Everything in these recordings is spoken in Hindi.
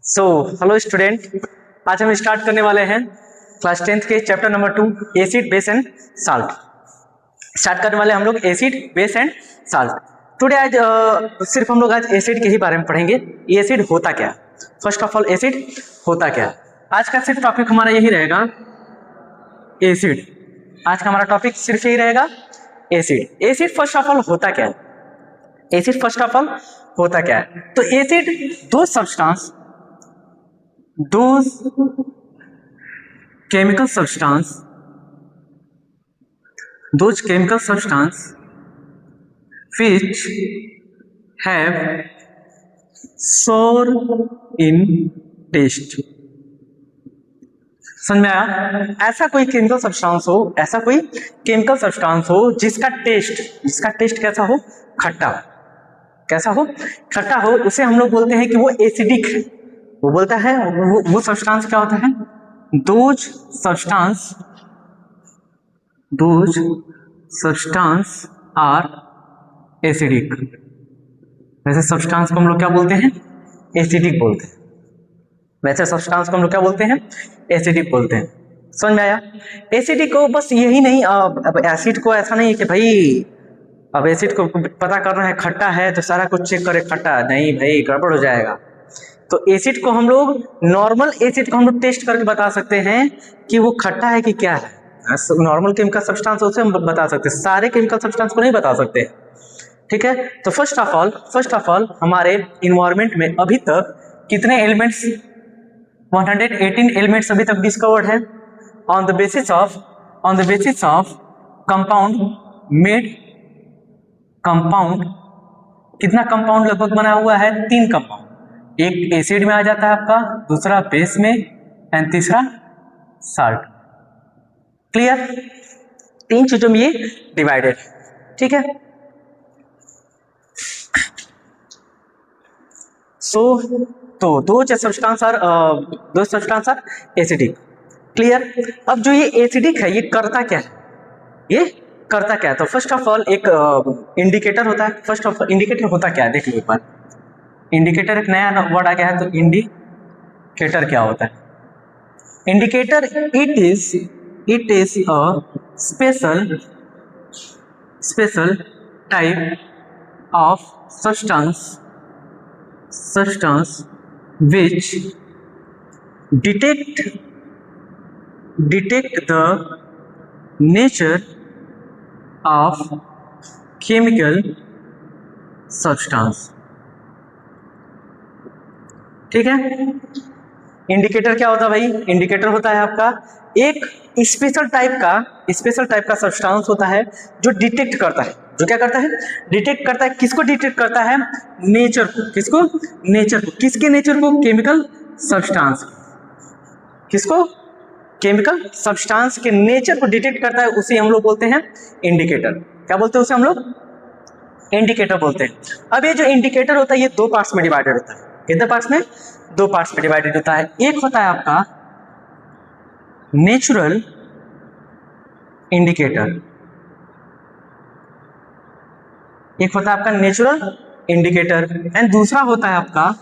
सो हेलो स्टूडेंट, आज हम स्टार्ट करने वाले हैं क्लास 10th के chapter number 2 acid base and salt. Start करने वाले हम लोग acid base and salt. Today आज सिर्फ हम लोग आज एसिड के ही बारे में पढ़ेंगे। एसिड होता क्या, फर्स्ट ऑफ ऑल एसिड होता क्या। आज का सिर्फ टॉपिक हमारा यही रहेगा एसिड। आज का हमारा टॉपिक सिर्फ यही रहेगा acid. Acid first of all होता क्या है, एसिड फर्स्ट ऑफ ऑल होता क्या है। तो एसिड दो substance, those chemical substance which have sour in taste। समझ में आया? ऐसा कोई केमिकल सब्सटेंस हो, ऐसा कोई केमिकल सब्सटेंस हो जिसका टेस्ट कैसा हो, खट्टा। कैसा हो, खट्टा हो, उसे हम लोग बोलते हैं कि वो एसिडिक है। वो बोलता है वो सब्सटेंस क्या होता है, दोज सब्सटेंस आर एसिडिक। वैसे सब्सटेंस को हम लोग क्या बोलते हैं, एसिडिक बोलते हैं। वैसे सब्सटेंस को हम लोग क्या बोलते हैं, एसिडिक बोलते हैं। समझ में आया? एसिडिक को बस यही नहीं, अब एसिड को ऐसा नहीं कि भाई अब एसिड को पता करना है खट्टा है तो सारा कुछ चेक करे, खट्टा नहीं भाई गड़बड़ हो जाएगा। तो एसिड को हम लोग, नॉर्मल एसिड को हम लोग टेस्ट करके बता सकते हैं कि वो खट्टा है कि क्या है। नॉर्मल केमिकल सब्सटेंस उसे हम बता सकते हैं, सारे केमिकल सब्सटेंस को नहीं बता सकते। ठीक है, तो फर्स्ट ऑफ ऑल हमारे इन्वायरमेंट में अभी तक कितने एलिमेंट्स, 118 एलिमेंट्स अभी तक डिस्कवर्ड है on the basis of compound. कितना कंपाउंड लगभग बना हुआ है, 3 कंपाउंड। एक एसिड में आ जाता है आपका, दूसरा बेस में एंड तीसरा साल्ट। क्लियर? 3 चीजों में ये डिवाइडेड। ठीक है, सो तो दो सब्सटेंस आर एसिडिक। क्लियर? अब जो ये एसिडिक है ये करता क्या है, ये करता क्या है? तो फर्स्ट ऑफ ऑल एक इंडिकेटर होता है। फर्स्ट ऑफ ऑल इंडिकेटर होता क्या है देख लो एक बार। इंडिकेटर एक नया वर्ड आ गया है, तो इंडिकेटर क्या होता है? Indicator it is a special type of substance which detect the nature of chemical substance। ठीक है, इंडिकेटर क्या होता है भाई? इंडिकेटर होता है आपका एक स्पेशल टाइप का सब्सटेंस होता है जो डिटेक्ट करता है। जो क्या करता है? डिटेक्ट करता है। किसको डिटेक्ट करता है? नेचर को। किसको? नेचर को। किसके नेचर को? Chemical substance. किसको? केमिकल सब्सटेंस के नेचर को डिटेक्ट करता है, उसे हम लोग बोलते हैं इंडिकेटर। क्या बोलते हैं उसे हम लोग? इंडिकेटर बोलते हैं। अब ये जो इंडिकेटर होता है ये 2 पार्ट्स में डिवाइडेड होता है। कितने पार्ट्स में? 2 पार्ट्स में डिवाइडेड होता है। एक होता है आपका नेचुरल इंडिकेटर, एक होता है आपका नेचुरल इंडिकेटर एंड दूसरा होता है आपका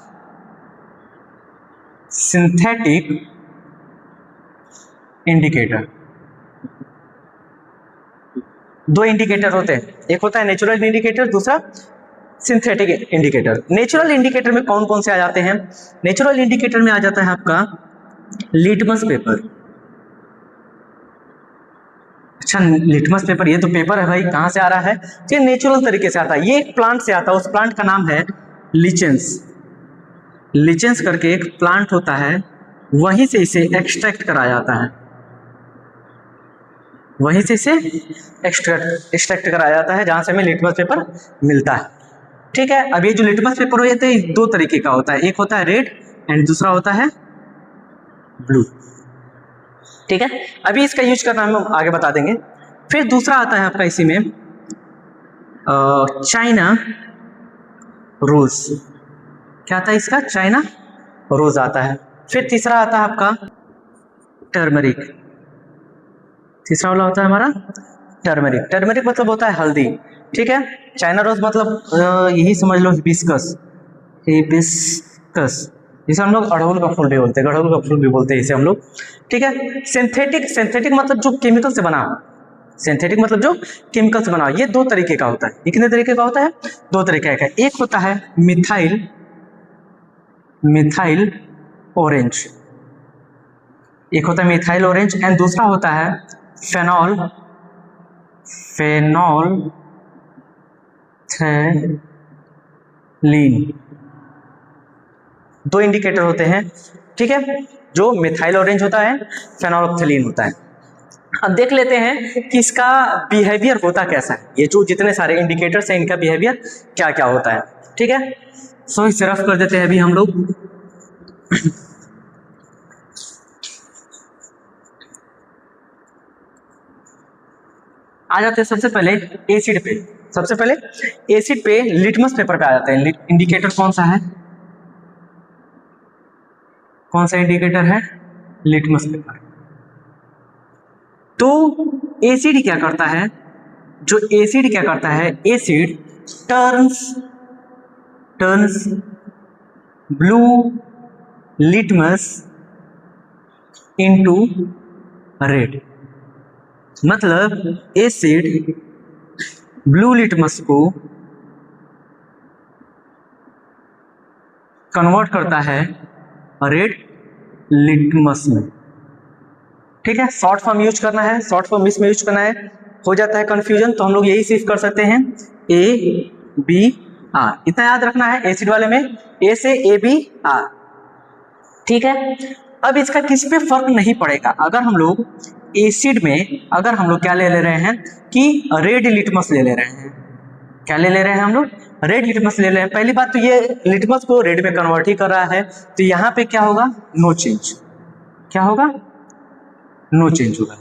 सिंथेटिक इंडिकेटर। 2 इंडिकेटर होते हैं, एक होता है नेचुरल इंडिकेटर, दूसरा सिंथेटिक इंडिकेटर। नेचुरल इंडिकेटर में कौन कौन से आ जाते हैं? नेचुरल इंडिकेटर में आ जाता है आपका लिटमस पेपर। अच्छा, लिटमस पेपर, ये तो पेपर है भाई, कहाँ से आ रहा है? ये नेचुरल तरीके से आता है, ये एक प्लांट से आता है। उस प्लांट का नाम है लिचेंस करके एक प्लांट होता है, वहीं से इसे एक्सट्रैक्ट करा जाता है, वहीं से इसे एक्सट्रैक्ट कराया जाता है, जहां से हमें लिटमस पेपर मिलता है। ठीक है, अब ये जो लिटमस पेपर होता है 2 तरीके का होता है, एक होता है रेड एंड दूसरा होता है ब्लू। ठीक है, अभी इसका यूज करना हम आगे बता देंगे। फिर दूसरा आता है आपका इसी में चाइना रोज। क्या आता है इसका? चाइना रोज आता है। फिर तीसरा आता है आपका टर्मरिक। तीसरा वाला होता है हमारा टर्मरिक मतलब होता है हल्दी। ठीक है, चाइना रोज मतलब यही समझ लो हिबिस्कस। जिसे हम लोग अड़हुल का फूल भी बोलते हैं, गड़हुल का फूल भी बोलते हैं इसे हम लोग। ठीक है। सिंथेटिक, सिंथेटिक मतलब जो केमिकल से बना, सिंथेटिक मतलब जो केमिकल से बना, ये दो तरीके का होता है। ये कितने तरीके का होता है? दो तरीके का। एक होता है मिथाइल, मिथाइल ऑरेंज, एक होता है मिथाइल ऑरेंज, एंड दूसरा होता है फेनॉल, फेनॉल थैलीन। दो इंडिकेटर होते हैं, ठीक है, जो मिथाइल ऑरेंज होता है, फेनोल्फथलीन होता है। अब देख लेते हैं कि इसका बिहेवियर होता कैसा है, ये जो जितने सारे इंडिकेटर्स हैं इनका बिहेवियर क्या क्या होता है। ठीक है, सो इसे रफ कर देते हैं अभी हम लोग। आ जाते हैं सबसे पहले एसिड पे। सबसे पहले एसिड पे लिटमस पेपर पे आ जाते हैं। इंडिकेटर कौन सा है? कौन सा इंडिकेटर है? Litmus paper. तो एसिड क्या करता है? जो एसिड क्या करता है, asset turns blue litmus into red. मतलब एसिड ब्लू लिटमस को कन्वर्ट करता है रेड लिटमस में। ठीक है, शॉर्ट फॉर्म यूज करना है, शॉर्ट फॉर्म इसमें यूज करना है, हो जाता है कंफ्यूजन, तो हम लोग यही सिर्फ कर सकते हैं ABR। इतना याद रखना है एसिड वाले में, ए से ABR। ठीक है, अब इसका किस पे फर्क नहीं पड़ेगा। अगर हम लोग एसिड में, अगर हम लोग क्या ले रहे हैं कि रेड लिटमस ले रहे हैं, क्या ले रहे हैं हम लोग? रेड लिटमस ले रहे हैं। पहली बात तो ये लिटमस को रेड में कन्वर्ट ही कर रहा है, तो यहाँ पे क्या होगा? No change. क्या होगा? नो चेंज होगा।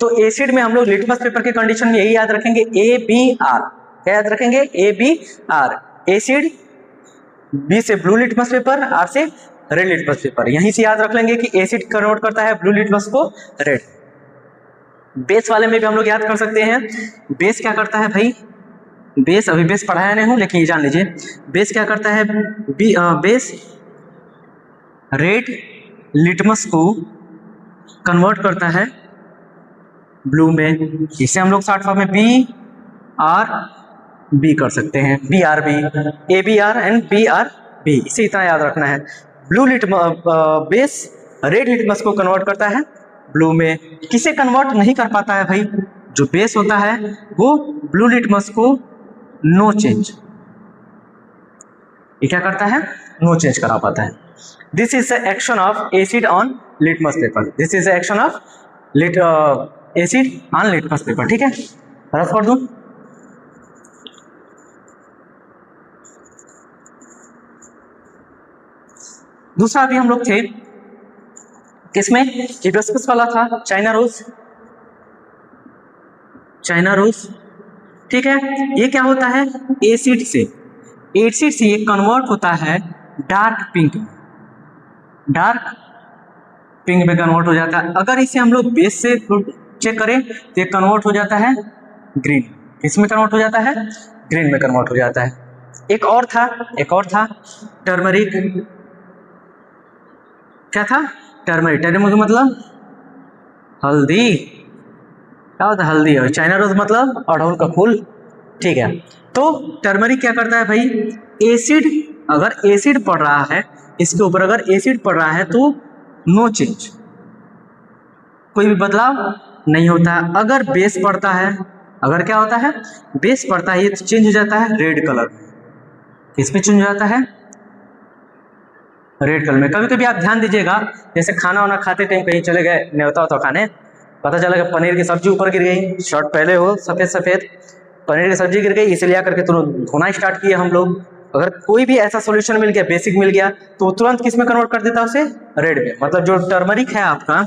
तो एसिड में हम लोग लिटमस पेपर के कंडीशन में यही याद रखेंगे ABR। क्या याद रखेंगे? ABR। एसिड, B से ब्लू लिटमस पेपर, R से रेड लिटमस पेपर। यहीं से याद रख लेंगे कि एसिड कन्वर्ट करता है ब्लू लिटमस को रेड। बेस वाले में भी हम लोग याद कर सकते हैं। बेस क्या करता है भाई? बेस अभी बेस पढ़ाया नहीं हूं, लेकिन ये जान लीजिए बेस क्या करता है। बेस रेड लिटमस को कन्वर्ट करता है ब्लू में। इसे हम लोग शॉर्ट फॉर्म में BRB कर सकते हैं, BRB, ABR एंड BRB। इसे इतना याद रखना है। ब्लू बेस रेड लिटमस को कन्वर्ट करता है ब्लू में। किसे कन्वर्ट नहीं कर पाता है भाई? जो बेस होता है वो ब्लू लिटमस को नो चेंज, ये क्या करता है? नो चेंज करा पाता है। This is the action of acid on litmus paper. This is the action of acid on litmus paper. ठीक है, रफ कर दूं। दूसरा अभी हम लोग थे किसमें? हिबिस्कस वाला था, चाइना रोज, चाइना रोज। ठीक है, ये क्या होता है? एसिड से ये कन्वर्ट होता है डार्क पिंक में, डार्क पिंक में कन्वर्ट हो जाता है। अगर इसे हम लोग बेस से चेक करें तो ये कन्वर्ट हो जाता है ग्रीन। इसमें कन्वर्ट हो जाता है ग्रीन में कन्वर्ट हो जाता है। एक और था टर्मरिक। क्या था? टर्मरिक। टर्मरिक मतलब हल्दी। क्या होता है? हल्दी। और चाइना रोज मतलब अड़हुल का फूल। ठीक है, तो टर्मरिक क्या करता है भाई? एसिड, अगर एसिड पड़ रहा है इसके ऊपर, अगर एसिड पड़ रहा है तो नो चेंज, कोई भी बदलाव नहीं होता है। अगर बेस पड़ता है, अगर क्या होता है? बेस पड़ता है, ये तो चेंज हो जाता है रेड कलर। इसमें चेंज हो जाता है रेड कलर में। कभी कभी आप ध्यान दीजिएगा, जैसे खाना वाना खाते टाइम कहीं चले गए न्योता तो खाने, पता चला कि पनीर की सब्जी ऊपर गिर गई, शर्ट पहले हो सफेद सफेद, पनीर की सब्जी गिर गई, इसलिए आकर के तुरंत धोना स्टार्ट किए हम लोग। अगर कोई भी ऐसा सॉल्यूशन मिल गया, बेसिक मिल गया, तो तुरंत किस में कन्वर्ट कर देता है उसे? रेड में। मतलब जो टर्मरिक है आपका,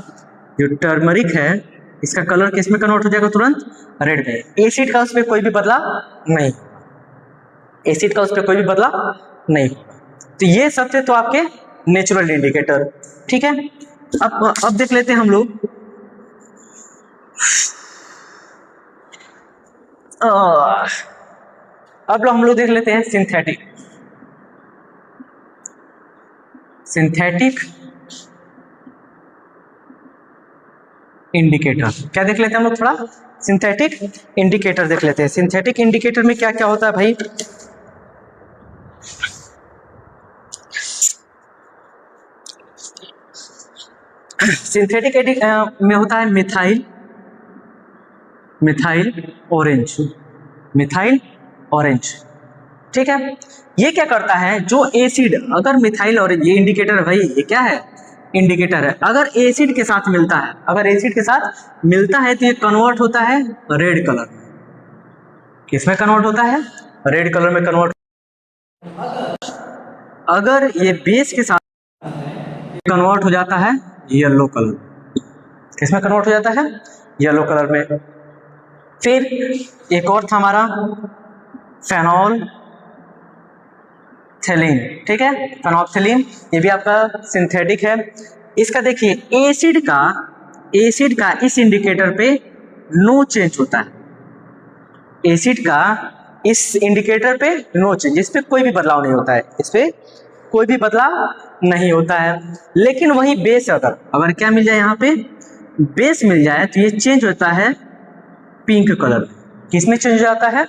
जो टर्मरिक है, इसका कलर किस में कन्वर्ट हो जाएगा? तुरंत रेड में। एसिड का उस पर कोई भी बदलाव नहीं, एसिड का उस पर कोई भी बदलाव नहीं। तो ये सब थे तो आपके नेचुरल इंडिकेटर। ठीक है, अब देख लेते हैं हम लोग अब हम लोग देख लेते हैं सिंथेटिक। Synthetic indicator. क्या देख लेते हैं हम लोग, थोड़ा सिंथेटिक इंडिकेटर देख लेते हैं। सिंथेटिक इंडिकेटर में क्या क्या होता है भाई? सिंथेटिक में होता है methyl, methyl orange, methyl orange. ठीक है, ये क्या करता है, जो एसिड, अगर मिथाइल ऑरेंज, ये इंडिकेटर है भाई, ये क्या है, इंडिकेटर है। अगर एसिड के साथ मिलता है, अगर एसिड के साथ मिलता है तो ये कन्वर्ट होता है रेड कलर में। किसमें कन्वर्ट होता है? रेड कलर में कन्वर्ट। अगर ये बेस के साथ कन्वर्ट हो जाता है येलो कलर। किसमें कन्वर्ट हो जाता है? येलो कलर में। फिर एक और था हमारा फेनॉल थेलिन। ठीक है, फेनॉल्फथेलिन, ये भी आपका सिंथेटिक है। इसका देखिए एसिड का इस इंडिकेटर पे नो चेंज होता है। एसिड का इस इंडिकेटर पे नो चेंज, इस पे कोई भी बदलाव नहीं होता है, इस पे कोई भी बदलाव नहीं होता है। लेकिन वही बेस, अगर क्या मिल जाए, यहाँ पे बेस मिल जाए तो ये चेंज होता है पिंक कलर। किसमें चेंज हो जाता है?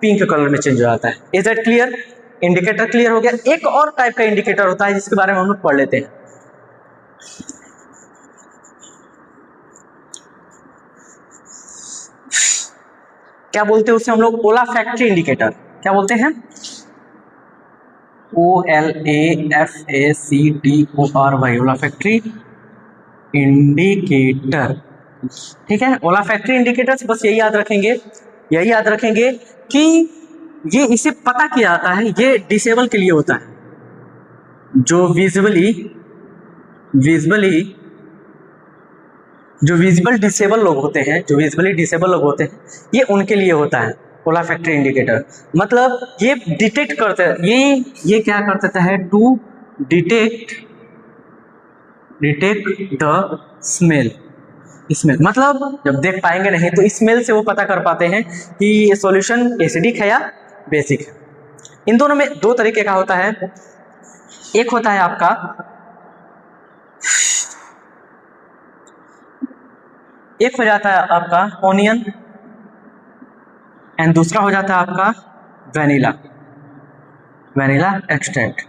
पिंक कलर में चेंज हो जाता है। Is that clear? Indicator clear हो गया। एक और टाइप का इंडिकेटर होता है जिसके बारे में हम लोग पढ़ लेते हैं। क्या बोलते हैं उसे हम लोग? Olfactory indicator. क्या बोलते हैं? OLAFACTOR, olfactory indicator. ठीक है, ओलाफैक्टरी इंडिकेटर से बस यही याद रखेंगे, यही याद रखेंगे कि ये इसे पता किया जाता है, ये डिसेबल के लिए होता है। जो विजिबल डिसेबल लोग होते हैं, जो विजिबली डिसेबल लोग होते हैं, ये उनके लिए होता है ओलाफैक्टरी इंडिकेटर। मतलब ये डिटेक्ट करते हैं, ये क्या करता है, टू डिटेक्ट द स्मेल। मतलब जब देख पाएंगे नहीं तो स्मेल से वो पता कर पाते हैं कि ये सॉल्यूशन एसिडिक है या बेसिक है। इन दोनों में दो तरीके का होता है। एक होता है आपका एक हो जाता है आपका ओनियन, एंड दूसरा हो जाता है आपका वेनिला एक्सट्रैक्ट।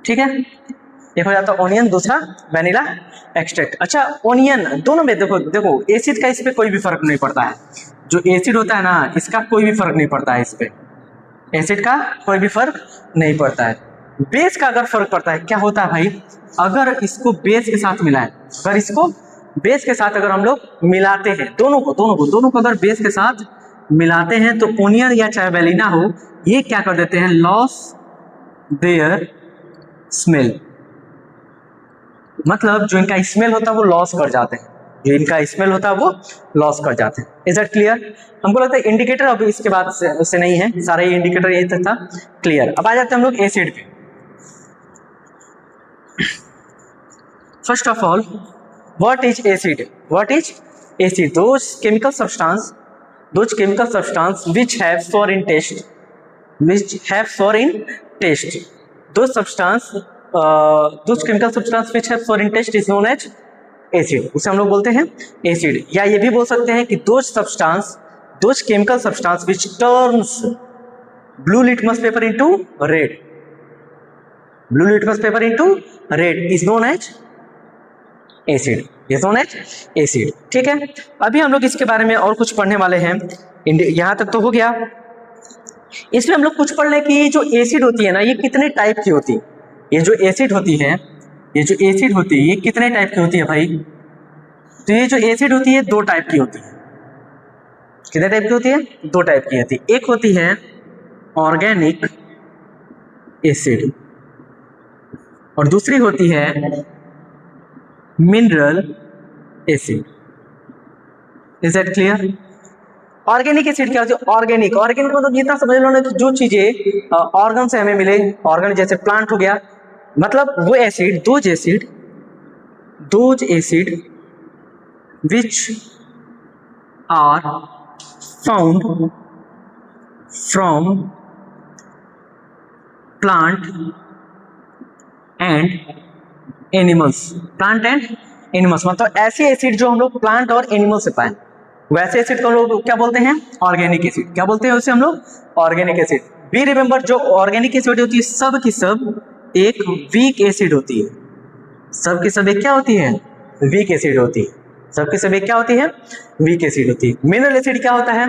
ठीक है, एक हो जाता है ओनियन, दूसरा वेनिला एक्सट्रैक्ट। अच्छा, ओनियन दोनों में देखो एसिड का इस पे कोई भी फर्क नहीं पड़ता है। जो एसिड होता है ना, इसका कोई भी फर्क नहीं पड़ता है, इस पे एसिड का कोई भी फर्क नहीं पड़ता है। बेस का अगर फर्क पड़ता है। क्या होता है भाई, अगर इसको बेस के साथ मिलाएं, अगर इसको बेस के साथ अगर हम लोग मिलाते हैं, दोनों को अगर बेस के साथ मिलाते हैं तो ओनियन या चाहे वेलिना हो, ये क्या कर देते हैं, लॉस देयर स्मेल। मतलब जो इनका स्मेल होता है वो लॉस कर जाते हैं, जो इनका स्मेल होता है वो लॉस कर जाते हैं। Is that clear? हमको लगता है इंडिकेटर अब इसके बाद से नहीं है, सारे इंडिकेटर यही था। क्लियर? अब आ जाते हैं हम लोग एसिड पे। First of all, what is acid? Those chemical substance which have foreign taste, those chemical substance which have foreign taste is known as acid. उसे हम लोग बोलते हैं एसिड। या ये भी बोल सकते हैं कि those chemical substance which turns blue litmus paper into red is known as acid, acid. ठीक है, अभी हम लोग इसके बारे में और कुछ पढ़ने वाले हैं। यहां तक तो हो गया। इसमें हम लोग कुछ पढ़ लें कि जो एसिड होती है ना, ये कितने टाइप की होती है। ये जो एसिड होती है, ये कितने टाइप की होती है भाई? तो ये जो एसिड होती है दो टाइप की होती है। कितने टाइप की होती है? दो टाइप की होती है। एक होती है ऑर्गेनिक एसिड और दूसरी होती है mineral acid. Is that clear? Organic acid क्या होती है? ऑर्गेनिक मतलब जितना समझ लो ना, जो चीजें ऑर्गन से हमें मिले, ऑर्गन जैसे प्लांट हो गया, मतलब वो acid, those acid which are found from plant and animals, plant and animals, मतलब ऐसे एसिड जो हम लोग प्लांट और एनिमल से पाए, वैसे एसिड को हम लोग क्या बोलते हैं? Organic acid. क्या बोलते हैं उसे हम लोग? Organic acid. बी रिमेंबर, जो ऑर्गेनिक एसिड होती है सब की सब एक वीक एसिड होती है, सब की सब एक क्या होती है? वीक एसिड होती है, सब की सब एक क्या होती है? वीक एसिड होती है। मिनरल एसिड क्या होता है?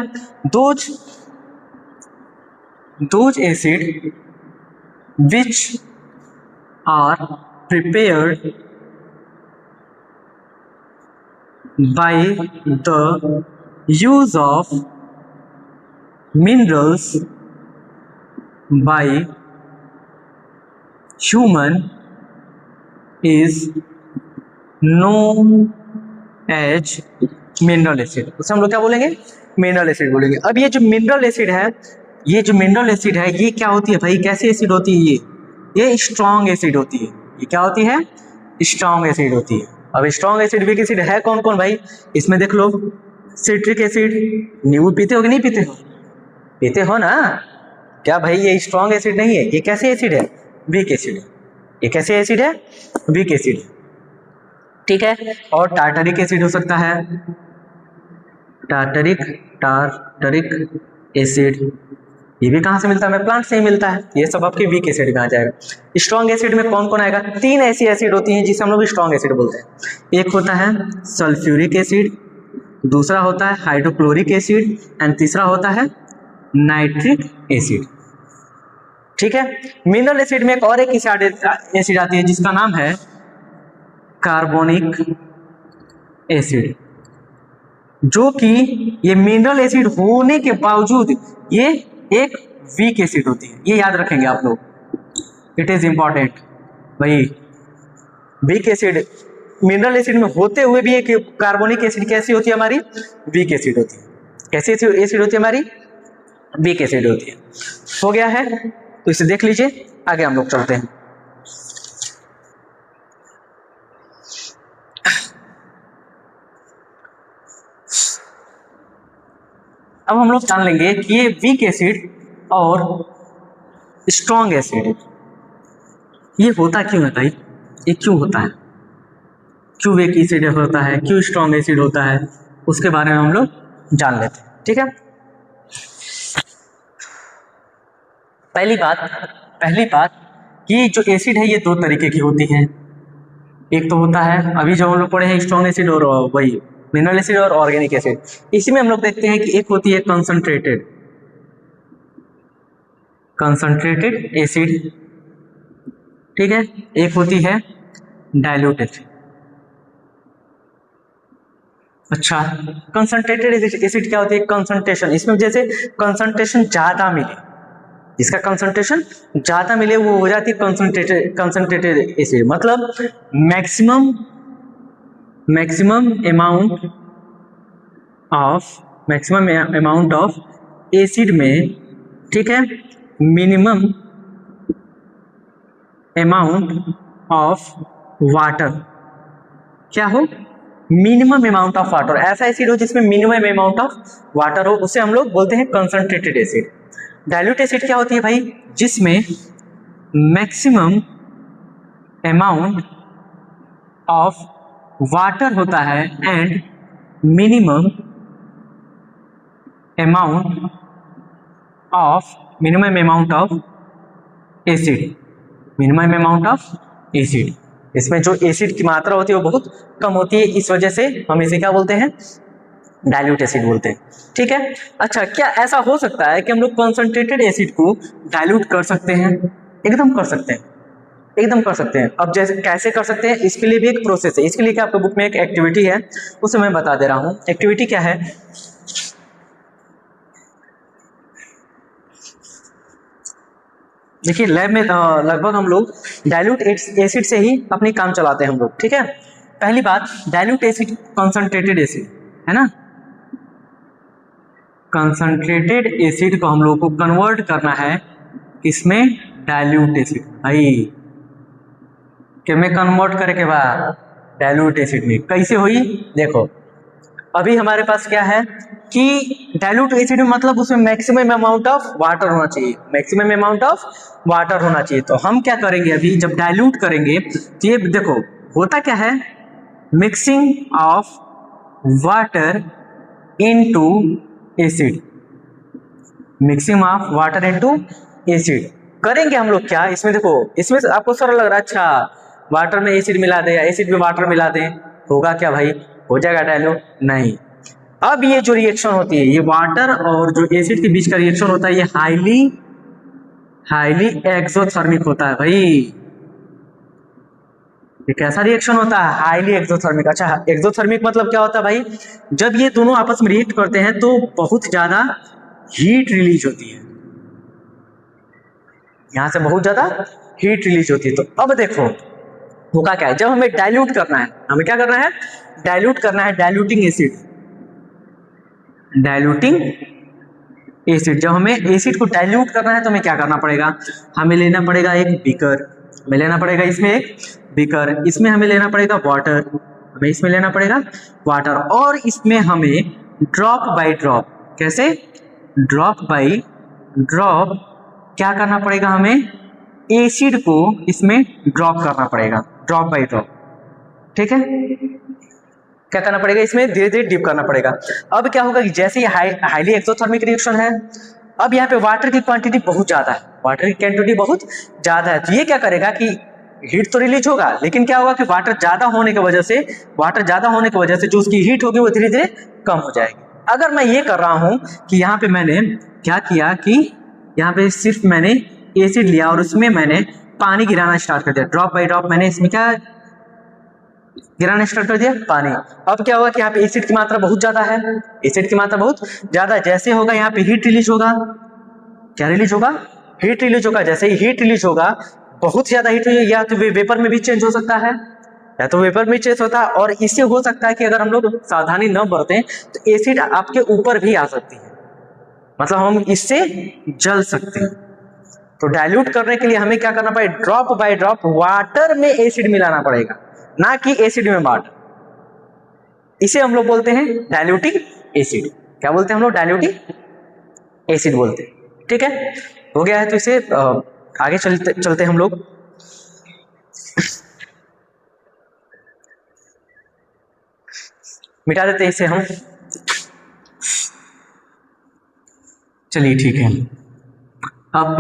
Those acid which are prepared by the use of minerals by human is known as mineral acid। उसे हम लोग क्या बोलेंगे? मिनरल एसिड बोलेंगे। अब ये जो मिनरल एसिड है, ये जो मिनरल एसिड है, ये क्या होती है भाई? कैसी एसिड होती है? ये स्ट्रॉन्ग एसिड होती है। ये क्या होती है? स्ट्रॉन्ग एसिड होती है। अब स्ट्रॉन्ग एसिड वीक एसिड है कौन कौन भाई? इसमें देख लो, सिट्रिक एसिड, नींबू पीते हो कि नहीं पीते हो? पीते हो ना? क्या भाई ये स्ट्रॉन्ग एसिड नहीं है, ये कैसे एसिड है? वीक एसिड है। ये कैसे एसिड है? वीक एसिड है, ठीक है। और टार्टरिक एसिड हो सकता है, टार्टरिक एसिड, ये भी कहाँ से मिलता है? प्लांट से ही मिलता है। ये सब आपके वीक एसिड में आ जाएगा। स्ट्रॉन्ग एसिड में कौन कौन आएगा? 3 ऐसी एसिड होती हैं जिसे हम लोग स्ट्रॉन्ग एसिड बोलते हैं। एक होता है सल्फ्यूरिक एसिड, दूसरा होता है हाइड्रोक्लोरिक एसिड, एंड तीसरा होता है नाइट्रिक एसिड, ठीक है। मिनरल एसिड में एक और एक एसिड आती है जिसका नाम है कार्बोनिक एसिड, जो कि ये मिनरल एसिड होने के बावजूद ये एक वीक एसिड होती है। ये याद रखेंगे आप लोग, इट इज इंपॉर्टेंट भाई। वीक एसिड मिनरल एसिड में होते हुए भी एक कार्बोनिक एसिड कैसी होती है हमारी? वीक एसिड होती है। कैसी एसिड होती है हमारी? वीक एसिड होती है। हो गया है, तो इसे देख लीजिए, आगे हम लोग चलते हैं। अब हम लोग जान लेंगे कि ये वीक एसिड और स्ट्रॉन्ग एसिड ये होता क्यों है भाई? ये क्यों होता है? क्यों वीक एसिड होता है, क्यों स्ट्रॉन्ग एसिड होता है, उसके बारे में हम लोग जान लेते हैं, ठीक है। पहली बात कि जो एसिड है ये 2 तरीके की होती है। एक तो होता है अभी जो हम लोग पढ़े हैं स्ट्रॉन्ग एसिड और वही मिनरल एसिड और ऑर्गेनिक एसिड। इसी में हम लोग देखते हैं कि एक होती है कंसंट्रेटेड एसिड, ठीक है, एक होती है डाइल्यूटेड। अच्छा, कंसंट्रेटेड एसिड क्या होती है? कंसंट्रेशन, इसमें जैसे कंसंट्रेशन ज्यादा मिले, जिसका कंसंट्रेशन ज्यादा मिले वो हो जाती है कंसंट्रेटेड एसिड। मतलब मैक्सिमम अमाउंट ऑफ एसिड में, ठीक है, मिनिमम अमाउंट ऑफ वाटर, क्या हो? Minimum amount of water. ऐसा एसिड हो जिसमें मिनिमम अमाउंट ऑफ वाटर हो, उसे हम लोग बोलते हैं कंसंट्रेटेड एसिड। डाइल्यूट एसिड क्या होती है भाई? जिसमें मैक्सिमम अमाउंट ऑफ वाटर होता है and minimum amount of acid. इसमें जो एसिड की मात्रा होती है वो बहुत कम होती है, इस वजह से हम इसे क्या बोलते हैं? डाइल्यूट एसिड बोलते हैं, ठीक है। अच्छा, क्या ऐसा हो सकता है कि हम लोग कंसंट्रेटेड एसिड को डाइल्यूट कर सकते हैं? एकदम कर सकते हैं, एकदम कर सकते हैं। अब जैसे कैसे कर सकते हैं, इसके लिए भी एक प्रोसेस है। इसके लिए क्या आपके बुक में एक एक्टिविटी है, उसे मैं बता दे रहा हूं। एक्टिविटी क्या है? देखिए, लैब में लगभग हम लोग डाइल्यूट एसिड से ही अपनी काम चलाते हैं हम लोग, ठीक है। पहली बात, डाइल्यूट एसिड कंसंट्रेटेड एसिड है ना, कंसंट्रेटेड एसिड को हम लोग को कन्वर्ट करना है किसमें? Dilute acid. भाई कि में कन्वर्ट करे के बाद डाइल्यूट एसिड में कैसे हुई? देखो, अभी हमारे पास क्या है कि डाइल्यूट एसिड मतलब उसमें मैक्सिमम अमाउंट ऑफ वाटर होना चाहिए, मैक्सिमम अमाउंट ऑफ वाटर होना चाहिए। तो हम क्या करेंगे, अभी जब डाइल्यूट करेंगे तो ये देखो होता क्या है, mixing of water into acid, mixing of water into acid करेंगे हम लोग क्या इसमें। देखो इसमें आपको सरल लग रहा है, अच्छा वाटर में एसिड मिला दे या एसिड में वाटर मिला दे, होगा क्या भाई, हो जाएगा डाइल्यूट? नहीं। अब ये जो रिएक्शन होती है, ये वाटर और जो एसिड के बीच का रिएक्शन होता है, ये हाईली एक्सोथर्मिक होता है भाई। ये कैसा रिएक्शन होता है, हाईली एक्सोथर्मिक। अच्छा एक्सोथर्मिक मतलब क्या होता है भाई, जब ये दोनों आपस में रिएक्ट करते हैं तो बहुत ज्यादा हीट रिलीज होती है, यहां से बहुत ज्यादा हीट रिलीज होती है। तो अब देखो होगा क्या है, जब हमें डाइल्यूट करना है, हमें क्या करना है, डाइल्यूट करना है, डाइल्यूटिंग एसिड, डाइल्यूटिंग एसिड। जब हमें एसिड को डाइल्यूट करना है तो हमें क्या करना पड़ेगा, हमें लेना पड़ेगा एक बीकर, हमें लेना पड़ेगा इसमें एक बीकर, इसमें हमें लेना पड़ेगा वाटर, हमें इसमें लेना पड़ेगा वाटर, और इसमें हमें ड्रॉप बाय ड्रॉप, कैसे, ड्रॉप बाय ड्रॉप क्या करना पड़ेगा, हमें एसिड को इसमें ड्रॉप करना पड़ेगा, ड्रॉप बाय ड्रॉप। ठीक है, क्या करना पड़ेगा, इसमें धीरे धीरे डिप करना पड़ेगा। अब क्या होगा कि जैसे ये हाईली एक्सोथर्मिक रिएक्शन है, अब यहाँ पे वाटर की क्वांटिटी बहुत ज्यादा है, वाटर की क्वांटिटी बहुत ज्यादा है, तो ये क्या करेगा कि हीट तो रिलीज होगा, लेकिन क्या होगा कि वाटर ज्यादा होने की वजह से, वाटर ज्यादा होने की वजह से जो उसकी हीट होगी वो धीरे धीरे कम हो जाएगी। अगर मैं ये कर रहा हूं कि यहाँ पे मैंने क्या किया कि यहाँ पे सिर्फ मैंने एसिड लिया और उसमें मैंने पानी गिराना स्टार्ट कर दिया, ड्रॉप बाय ड्रॉप मैंने इसमें क्या गिराना स्टार्ट कर दिया, पानी। अब क्या होगा कि यहाँ पे एसिड की मात्रा बहुत ज्यादा है, एसिड की मात्रा बहुत ज्यादा है, जैसे होगा यहाँ पे हीट रिलीज होगा, क्या रिलीज होगा, हीट रिलीज होगा। जैसे ही हीट रिलीज होगा, बहुत ज्यादा हीट रिलीज, या तो वेपर में भी चेंज हो सकता है, या तो वेपर में चेंज होता है, और इससे हो सकता है कि अगर हम लोग सावधानी न बरतें तो एसिड आपके ऊपर भी आ सकती है, मतलब हम इससे जल सकते हैं। तो डाइल्यूट करने के लिए हमें क्या करना पड़ेगा, ड्रॉप बाय ड्रॉप वाटर में एसिड मिलाना पड़ेगा, ना कि एसिड में वाटर। इसे हम लोग बोलते हैं डाइल्यूटिंग एसिड। क्या बोलते हैं हम लोग, डाइल्यूटिंग एसिड बोलते हैं। ठीक है, हो गया है। तो इसे आगे चलते हम लोग। मिटा देते हैं इसे हम, चलिए ठीक है। अब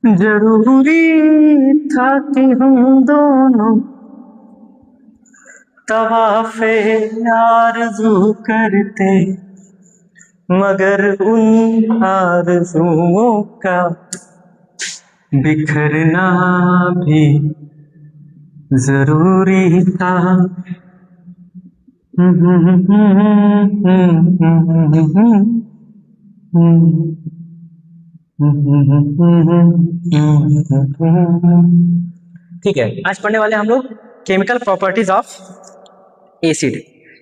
जरूरी था कि हम दोनों तवाफ़े आरज़ू करते, मगर उन आरज़ुओं का बिखरना भी जरूरी था। ठीक है, आज पढ़ने वाले हम लोग chemical properties of acid.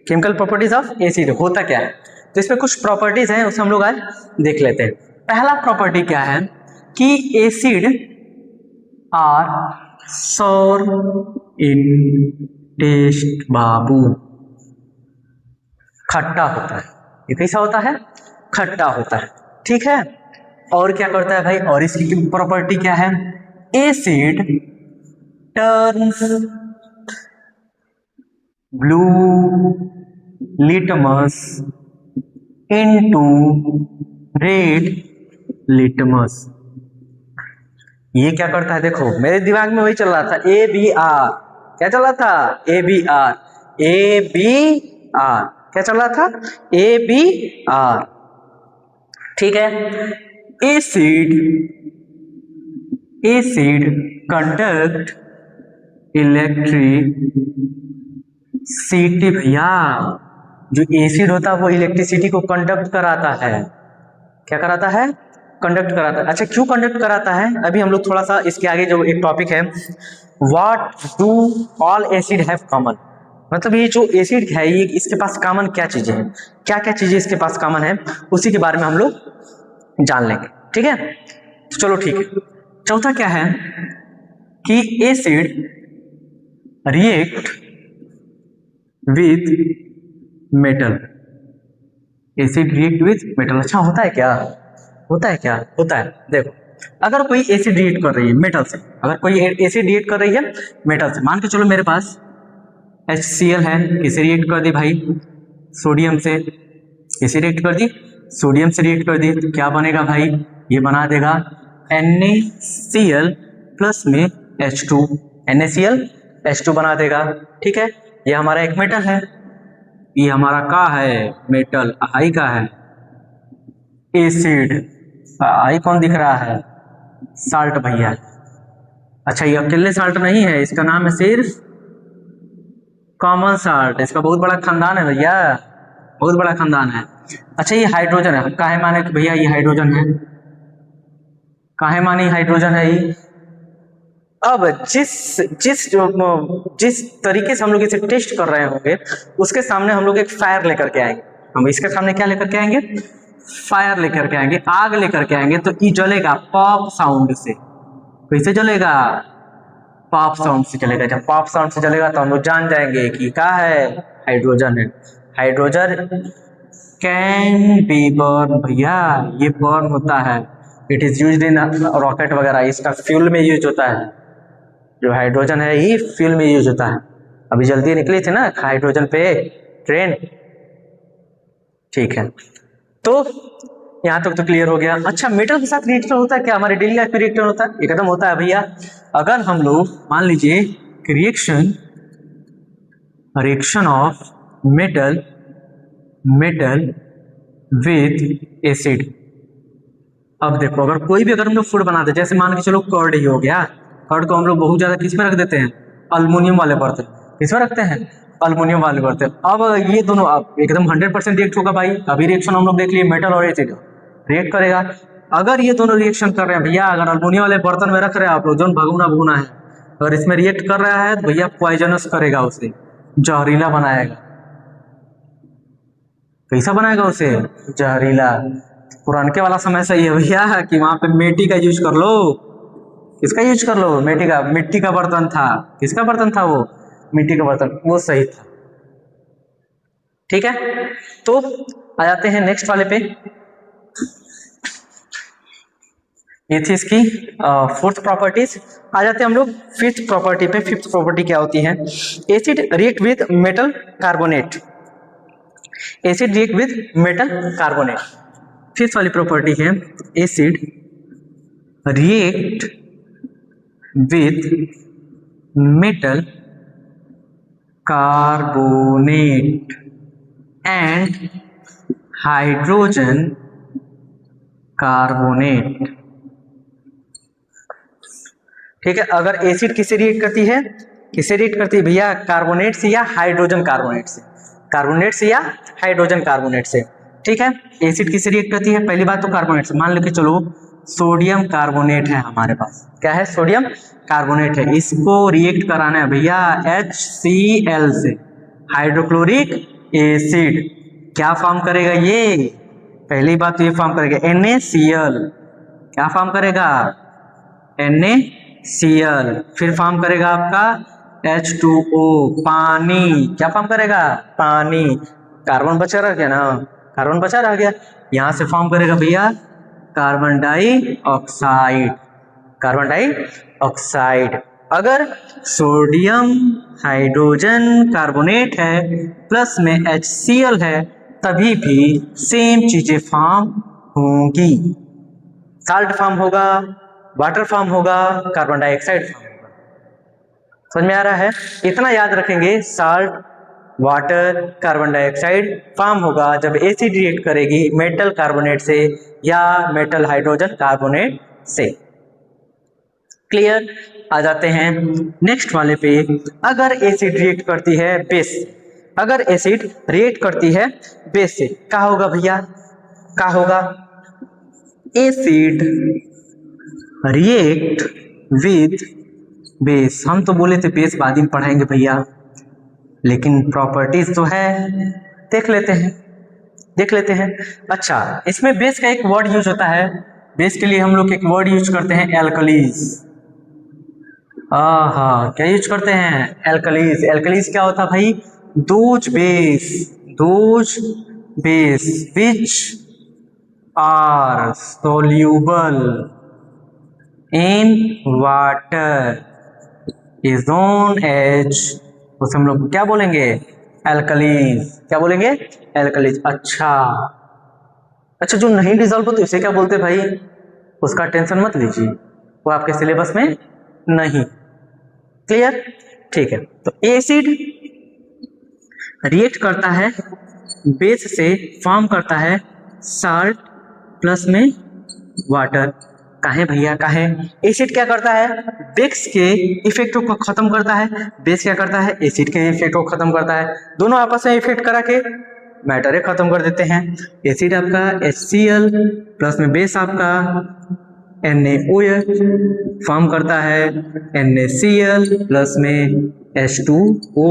Chemical properties of acid होता क्या है, तो इसमें कुछ प्रॉपर्टीज हैं, उसे हम लोग आज देख लेते हैं। पहला प्रॉपर्टी क्या है कि एसिड आर सोर इन टेस्ट। बाबू, खट्टा होता है, ये कैसा होता है, खट्टा होता है। ठीक है, और क्या करता है भाई, और इसकी प्रॉपर्टी क्या है, asset turns blue litmus into red litmus. ये क्या करता है, देखो मेरे दिमाग में वही चल रहा था, ए बी आर, क्या चल रहा था, A B R, A B R, क्या चल रहा था, ए बी आर। ठीक है, एसिड कंडक्ट इलेक्ट्रिसिटी। भैया जो एसिड होता है वो इलेक्ट्रिसिटी को कंडक्ट कराता है, क्या कराता है, कंडक्ट कराता है। अच्छा क्यों कंडक्ट कराता है, अभी हम लोग थोड़ा सा इसके आगे जो एक टॉपिक है, what do all acid have common, मतलब ये जो एसिड है ये इसके पास कॉमन क्या चीजें हैं, क्या क्या चीजें इसके पास कॉमन है, उसी के बारे में हम लोग जान लेंगे। ठीक है, तो चलो ठीक है। चौथा क्या है कि acid react with metal. Acid react with metal, अच्छा होता है क्या, होता है क्या, होता है। देखो अगर कोई एसिड रिएक्ट कर रही है मेटल से, अगर कोई एसिड रिएक्ट कर रही है मेटल से, मान के चलो मेरे पास HCl है, किसे रिएक्ट कर दी भाई, सोडियम से, किसे रिएक्ट कर दी, सोडियम से रिएक्ट कर दी, तो क्या बनेगा भाई, ये बना देगा NaCl प्लस में H2, NaCl H2 बना देगा। ठीक है, ये हमारा एक मेटल है, ये हमारा का है मेटल, आई का है एसिड, आई कौन दिख रहा है, साल्ट भैया। अच्छा ये अकेले साल्ट नहीं है, इसका नाम है सिर्फ कॉमन साल्ट, इसका बहुत बड़ा खानदान है भैया, बहुत बड़ा खानदान है। अच्छा ये हाइड्रोजन है, काहे माने कि भैया ये हाइड्रोजन है, काहे माने हाइड्रोजन है ये। अब जिस तरीके से हम लोग इसे टेस्ट कर रहे होंगे उसके सामने हम लोग एक फायर लेकर के आएंगे, हम इसके सामने क्या लेकर के आएंगे, फायर लेकर के आएंगे, आग लेकर के आएंगे, तो ये जलेगा पॉप साउंड से। कैसे जलेगा, पॉप साउंड से चलेगा। जब पॉप साउंड से चलेगा तो हम लोग जान जाएंगे कि क्या है, हाइड्रोजन है। हाइड्रोजन कैन बी बर्न, भैया ये बर्न होता है, it is used in rocket वगैरह, इसका फ्यूल में यूज होता है। जो हाइड्रोजन है ये फ्यूल में यूज होता है। अभी जल्दी निकली थी ना हाइड्रोजन पे ट्रेन। ठीक है, तो यहाँ तक तो क्लियर हो गया। अच्छा मेटल के साथ रिएक्शन होता है क्या, हमारे डेली लाइफ में रिएक्शन होता है, एकदम होता है भैया। अगर हम लोग मान लीजिए कि reaction of metal with acid. अब देखो अगर कोई भी अगर हम लोग फूड बनाते हैं, जैसे मान के चलो कर्ड ही हो गया, कर्ड को हम लोग बहुत ज्यादा किस में रख देते हैं, अल्युमिनियम वाले बर्तन, किस में रखते हैं, अल्युमिनियम वाले बर्तन। अब ये दोनों अब एकदम 100% रिएक्ट होगा भाई। अभी रिएक्शन हम लोग देख लिए, मेटल और एसिड रिएक्ट करेगा। अगर ये दोनों रिएक्शन कर रहे हैं भैया, अगर अल्युमिनियम वाले बर्तन में रख रहे हैं आप लोग, जो भगुना है, अगर इसमें रिएक्ट कर रहा है तो भैया पॉइजनस करेगा, उसे जहरीला बनाएगा। कैसा बनाएगा उसे, जहरीला। पुरानके वाला समय सही है भैया कि वहां पे मिट्टी का यूज कर लो, किसका यूज कर लो, मिट्टी का, मिट्टी का बर्तन था, किसका बर्तन था वो, मिट्टी का बर्तन, वो सही था। ठीक है, तो आ जाते हैं नेक्स्ट वाले पे। ये थी इसकी फोर्थ प्रॉपर्टीज। आ जाते हैं हम लोग फिफ्थ प्रॉपर्टी पे। फिफ्थ प्रॉपर्टी क्या होती है, acid react with metal carbonate. Acid react with metal carbonate, fifth वाली प्रॉपर्टी है acid react with metal carbonate and hydrogen carbonate. ठीक है, अगर एसिड किससे रिएक्ट करती है, किससे रिएक्ट करती है भैया, कार्बोनेट से या हाइड्रोजन कार्बोनेट से, कार्बोनेट से या हाइड्रोजन कार्बोनेट से। ठीक है, एसिड किससे रिएक्ट करती है, पहली बात तो कार्बोनेट से। मान लो कि चलो सोडियम कार्बोनेट है हमारे पास, क्या है, सोडियम कार्बोनेट है, इसको रिएक्ट कराना है भैया HCl से, हाइड्रोक्लोरिक एसिड। क्या फॉर्म करेगा ये, पहली बात तो ये फॉर्म करेगा NaCl, क्या फॉर्म करेगा, NaCl, फिर फॉर्म करेगा आपका H2O, पानी, क्या फॉर्म करेगा, पानी, कार्बन बचा रह गया ना, कार्बन बचा रह गया, यहां से फॉर्म करेगा भैया कार्बन डाइऑक्साइड, कार्बन डाइऑक्साइड। अगर सोडियम हाइड्रोजन कार्बोनेट है प्लस में HCl है, तभी भी सेम चीजें फॉर्म होंगी, साल्ट फॉर्म होगा, वाटर फॉर्म होगा, कार्बन डाइऑक्साइड फॉर्म होगा। समझ में आ रहा है, इतना याद रखेंगे, salt, water, carbon dioxide form होगा जब एसिड रिएक्ट करेगी मेटल कार्बोनेट से या मेटल हाइड्रोजन कार्बोनेट से। क्लियर, आ जाते हैं नेक्स्ट वाले पे। अगर एसिड रिएक्ट करती है बेस, अगर एसिड रिएक्ट करती है बेस से, क्या होगा भैया, क्या होगा, एसिड रिएक्ट विद बेस। हम तो बोले थे बेस बाद में पढ़ाएंगे भैया, लेकिन प्रॉपर्टीज तो है, देख लेते हैं। अच्छा, इसमें बेस का एक वर्ड यूज होता है, बेस के लिए हम लोग एक वर्ड यूज करते हैं एल्कलीज। हाँ, क्या यूज करते हैं? एल्कलीज। एल्कलीज क्या होता है भाई? Those base which are soluble in water is known as, उसे हम लोग क्या बोलेंगे? एल्कलीज। क्या बोलेंगे? एल्कलीज। अच्छा, जो नहीं डिजोल्व होते उसे क्या बोलते भाई? उसका टेंशन मत लीजिए, वो आपके सिलेबस में नहीं। क्लियर? ठीक है। तो एसिड रिएक्ट करता है बेस से, फॉर्म करता है साल्ट प्लस में वाटर। काहे भैया, काहे? एसिड क्या करता है? बेस के इफेक्ट को खत्म करता है, बेस क्या करता है? एसिड के इफेक्ट को खत्म करता है। दोनों आपस में इफेक्ट करा के मैटर खत्म कर देते हैं। एसिड आपका HCl प्लस में बेस आपका NaOH फॉर्म करता है NaCl प्लस में H2O।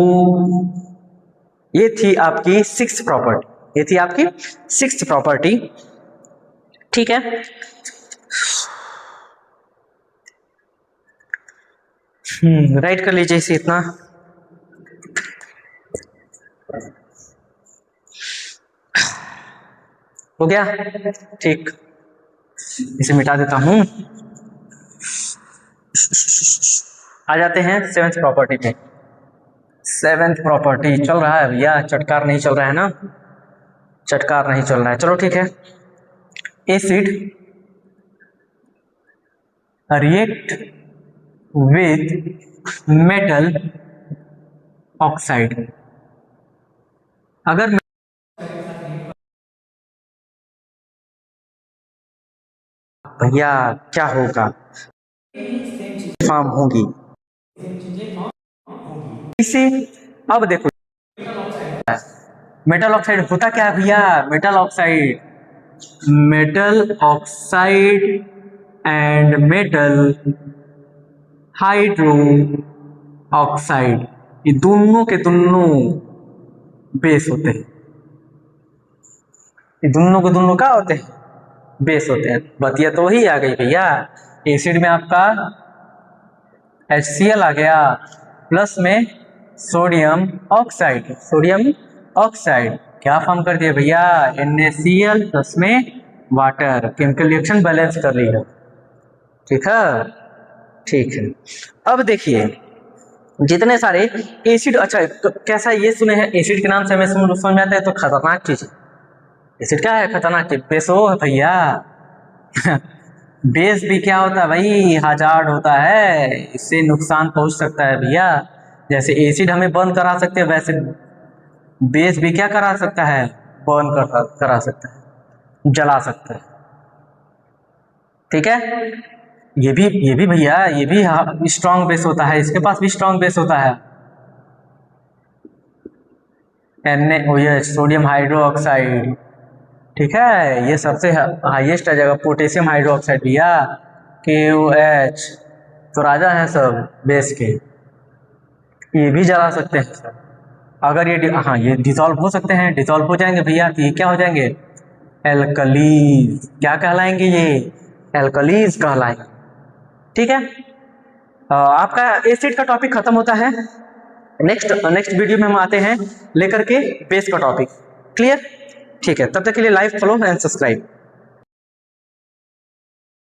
ये थी आपकी सिक्स्थ प्रॉपर्टी। ठीक है। राइट कर लीजिए इसे इतना। हो गया? ठीक, इसे मिटा देता हूं। आ जाते हैं सेवेंथ प्रॉपर्टी पे। सेवेंथ प्रॉपर्टी चल रहा है भैया, चटकार नहीं चल रहा है ना? चटकार नहीं चल रहा है, चलो ठीक है। Acid react with metal oxide. अगर भैया क्या होगा? फॉर्म होगी इसे। अब देखो, मेटल ऑक्साइड होता क्या है भैया? Metal oxide and metal hydro oxide, ये दोनों के दोनों बेस होते हैं। ये दोनों के दोनों क्या होते हैं? बेस होते हैं। बतिया तो वही आ गई भैया। एसिड में आपका HCl आ गया प्लस में सोडियम ऑक्साइड क्या फॉर्म कर दिया भैया? NaCl प्लस में वाटर। केमिकल रिएक्शन बैलेंस कर लिया। ठीक है। अब देखिए जितने सारे एसिड, अच्छा कैसा ये सुने हैं एसिड के नाम से हमें समझ में आता है तो खतरनाक चीज। एसिड क्या है? खतरनाक चीज। बेसो है भैया। बेस भी क्या होता है भाई? हजार्ड होता है, इससे नुकसान पहुंच सकता है भैया। जैसे एसिड हमें बर्न करा सकते हैं, वैसे बेस भी क्या करा सकता है? बर्न करा सकता है, जला सकता है। ठीक है। ये भी भैया, ये भी स्ट्रॉन्ग बेस होता है, इसके पास भी स्ट्रॉन्ग बेस होता है। NaOH sodium hydro oxide. ठीक है, ये सबसे हाईएस्ट है जगह। पोटेशियम हाइड्रो ऑक्साइड भैया, KOH तो राजा है सब बेस के। ये भी जला सकते हैं सर अगर ये डिसॉल्व हो सकते हैं। डिसॉल्व हो जाएंगे भैया तो ये क्या हो जाएंगे? एल्कलीज। क्या कहलाएंगे ये? एल्कलीज कहलाएंगे। ठीक है। आपका एसिड का टॉपिक खत्म होता है। नेक्स्ट वीडियो में हम आते हैं लेकर के बेस का टॉपिक। क्लियर? ठीक है, तब तक के लिए लाइक, फॉलो एंड सब्सक्राइब।